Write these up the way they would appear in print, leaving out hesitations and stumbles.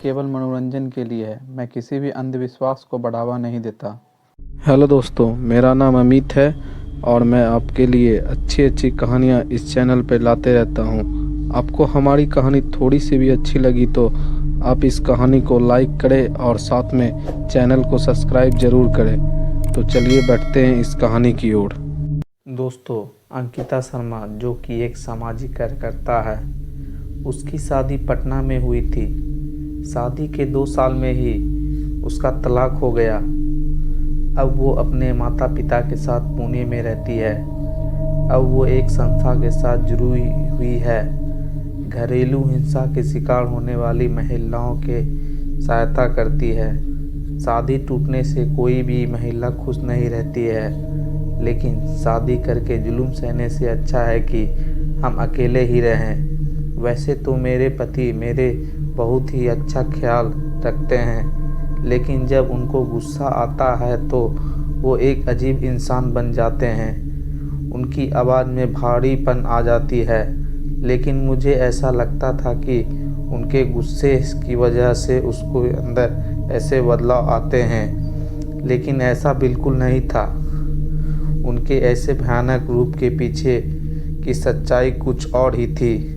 केवल मनोरंजन के लिए है। मैं किसी भी अंधविश्वास को बढ़ावा नहीं देता। हेलो दोस्तों, मेरा नाम अमित है और मैं आपके लिए अच्छी अच्छी कहानियाँ इस चैनल पर लाते रहता हूँ। आपको हमारी कहानी थोड़ी सी भी अच्छी लगी तो आप इस कहानी को लाइक करें और साथ में चैनल को सब्सक्राइब ज़रूर करें। तो चलिए बढ़ते हैं इस कहानी की ओर। दोस्तों, अंकिता शर्मा जो कि एक सामाजिक कार्यकर्ता है, उसकी शादी पटना में हुई थी। शादी के 2 साल में ही उसका तलाक हो गया। अब वो अपने माता पिता के साथ पुणे में रहती है। अब वो एक संस्था के साथ जुड़ी हुई है, घरेलू हिंसा के शिकार होने वाली महिलाओं के सहायता करती है। शादी टूटने से कोई भी महिला खुश नहीं रहती है, लेकिन शादी करके जुल्म सहने से अच्छा है कि हम अकेले ही रहें। वैसे तो मेरे पति मेरे बहुत ही अच्छा ख्याल रखते हैं, लेकिन जब उनको गुस्सा आता है तो वो एक अजीब इंसान बन जाते हैं। उनकी आवाज़ में भारीपन आ जाती है, लेकिन मुझे ऐसा लगता था कि उनके गुस्से की वजह से उसको अंदर ऐसे बदलाव आते हैं, लेकिन ऐसा बिल्कुल नहीं था। उनके ऐसे भयानक रूप के पीछे की सच्चाई कुछ और ही थी।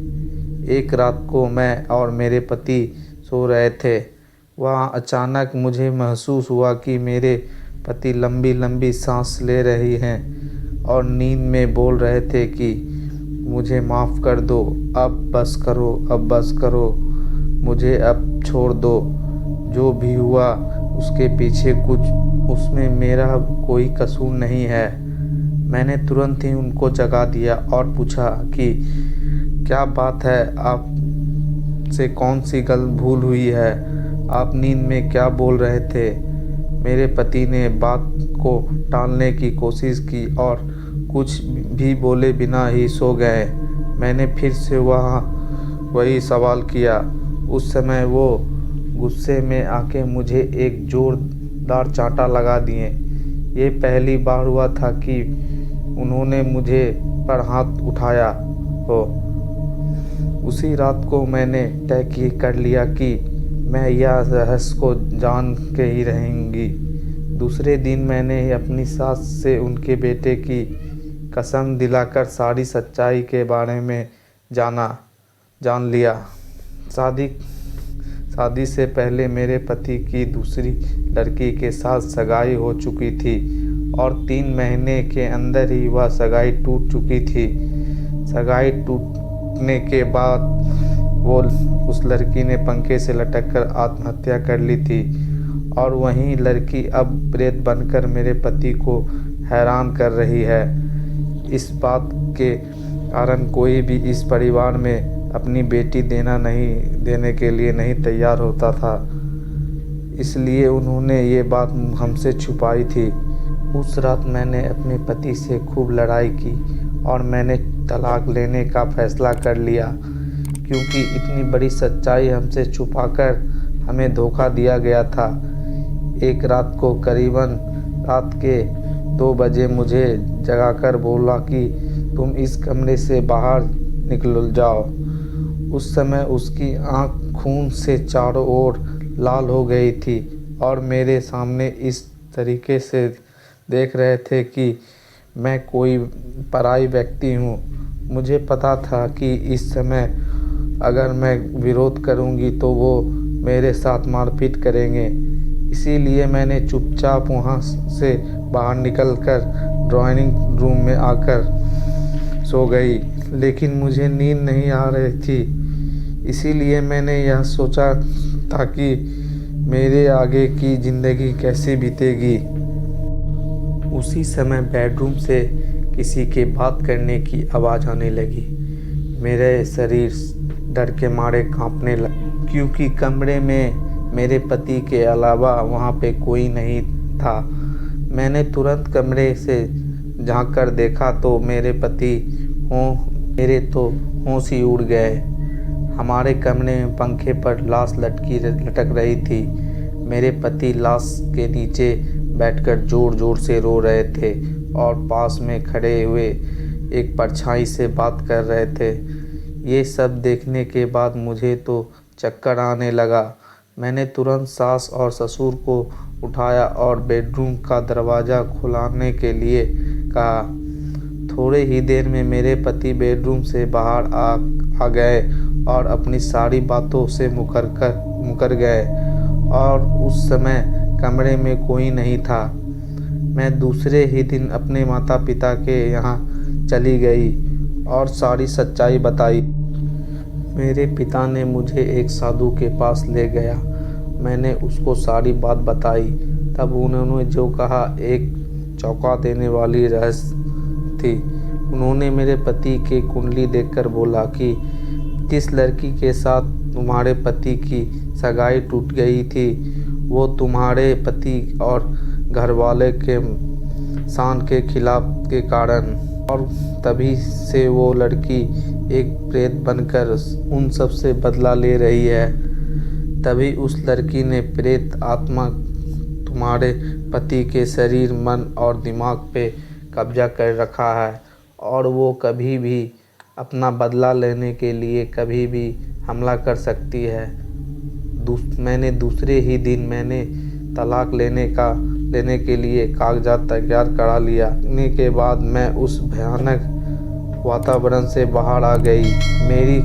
एक रात को मैं और मेरे पति सो रहे थे। वहाँ अचानक मुझे महसूस हुआ कि मेरे पति लंबी लंबी सांस ले रही हैं और नींद में बोल रहे थे कि मुझे माफ़ कर दो, अब बस करो, अब बस करो, मुझे अब छोड़ दो। जो भी हुआ उसके पीछे कुछ, उसमें मेरा कोई कसूर नहीं है। मैंने तुरंत ही उनको जगा दिया और पूछा कि क्या बात है, आप से कौन सी गलत भूल हुई है? आप नींद में क्या बोल रहे थे? मेरे पति ने बात को टालने की कोशिश की और कुछ भी बोले बिना ही सो गए। मैंने फिर से वही सवाल किया। उस समय वो गुस्से में आके मुझे एक जोरदार चांटा लगा दिए। ये पहली बार हुआ था कि उन्होंने मुझे पर हाथ उठाया हो। उसी रात को मैंने तय कर लिया कि मैं यह रहस्य को जान के ही रहूँगी। दूसरे दिन मैंने अपनी सास से उनके बेटे की कसम दिलाकर सारी सच्चाई के बारे में जान लिया। शादी से पहले मेरे पति की दूसरी लड़की के साथ सगाई हो चुकी थी और 3 महीने के अंदर ही वह सगाई टूट चुकी थी। सगाई टूटने के बाद उस लड़की ने पंखे से लटककर आत्महत्या कर ली थी और वही लड़की अब प्रेत बनकर मेरे पति को हैरान कर रही है। इस बात के कारण कोई भी इस परिवार में अपनी बेटी देने के लिए नहीं तैयार होता था, इसलिए उन्होंने ये बात हमसे छुपाई थी। उस रात मैंने अपने पति से खूब लड़ाई की और मैंने तलाक लेने का फैसला कर लिया, क्योंकि इतनी बड़ी सच्चाई हमसे छुपाकर हमें धोखा दिया गया था। एक रात को करीबन रात के 2 बजे मुझे जगाकर बोला कि तुम इस कमरे से बाहर निकल जाओ। उस समय उसकी आंख खून से चारों ओर लाल हो गई थी और मेरे सामने इस तरीके से देख रहे थे कि मैं कोई पराई व्यक्ति हूँ। मुझे पता था कि इस समय अगर मैं विरोध करूँगी तो वो मेरे साथ मारपीट करेंगे, इसीलिए मैंने चुपचाप वहाँ से बाहर निकलकर ड्राइंग रूम में आकर सो गई। लेकिन मुझे नींद नहीं आ रही थी, इसीलिए मैंने यह सोचा था कि मेरे आगे की ज़िंदगी कैसे बीतेगी। उसी समय बेडरूम से किसी के बात करने की आवाज़ आने लगी। मेरे शरीर डर के मारे कांपने लगा, क्योंकि कमरे में मेरे पति के अलावा वहाँ पे कोई नहीं था। मैंने तुरंत कमरे से झांक कर देखा तो मेरे तो होश ही उड़ गए। हमारे कमरे में पंखे पर लाश लटक रही थी। मेरे पति लाश के नीचे बैठकर ज़ोर ज़ोर से रो रहे थे और पास में खड़े हुए एक परछाई से बात कर रहे थे। ये सब देखने के बाद मुझे तो चक्कर आने लगा। मैंने तुरंत सास और ससुर को उठाया और बेडरूम का दरवाज़ा खुलाने के लिए कहा। थोड़े ही देर में मेरे पति बेडरूम से बाहर आ गए और अपनी सारी बातों से मुकर गए और उस समय कमरे में कोई नहीं था। मैं दूसरे ही दिन अपने माता पिता के यहाँ चली गई और सारी सच्चाई बताई। मेरे पिता ने मुझे एक साधु के पास ले गया। मैंने उसको सारी बात बताई। तब उन्होंने जो कहा एक चौंका देने वाली रहस्य थी। उन्होंने मेरे पति के कुंडली देखकर बोला कि जिस लड़की के साथ तुम्हारे पति की सगाई टूट गई थी वो तुम्हारे पति और घरवाले के शान के खिलाफ के कारण, और तभी से वो लड़की एक प्रेत बनकर उन सब से बदला ले रही है। तभी उस लड़की ने प्रेत आत्मा तुम्हारे पति के शरीर, मन और दिमाग पे कब्जा कर रखा है और वो कभी भी अपना बदला लेने के लिए कभी भी हमला कर सकती है। मैंने दूसरे ही दिन मैंने तलाक लेने के लिए कागजात तैयार करा लिया। के बाद मैं उस भयानक वातावरण से बाहर आ गई। मेरी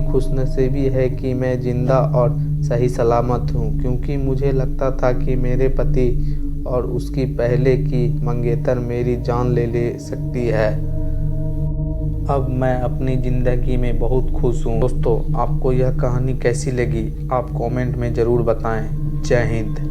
खुशनसीबी है कि मैं जिंदा और सही सलामत हूँ, क्योंकि मुझे लगता था कि मेरे पति और उसकी पहले की मंगेतर मेरी जान ले सकती है। अब मैं अपनी ज़िंदगी में बहुत खुश हूँ। दोस्तों, आपको यह कहानी कैसी लगी आप कमेंट में ज़रूर बताएं। जय हिंद।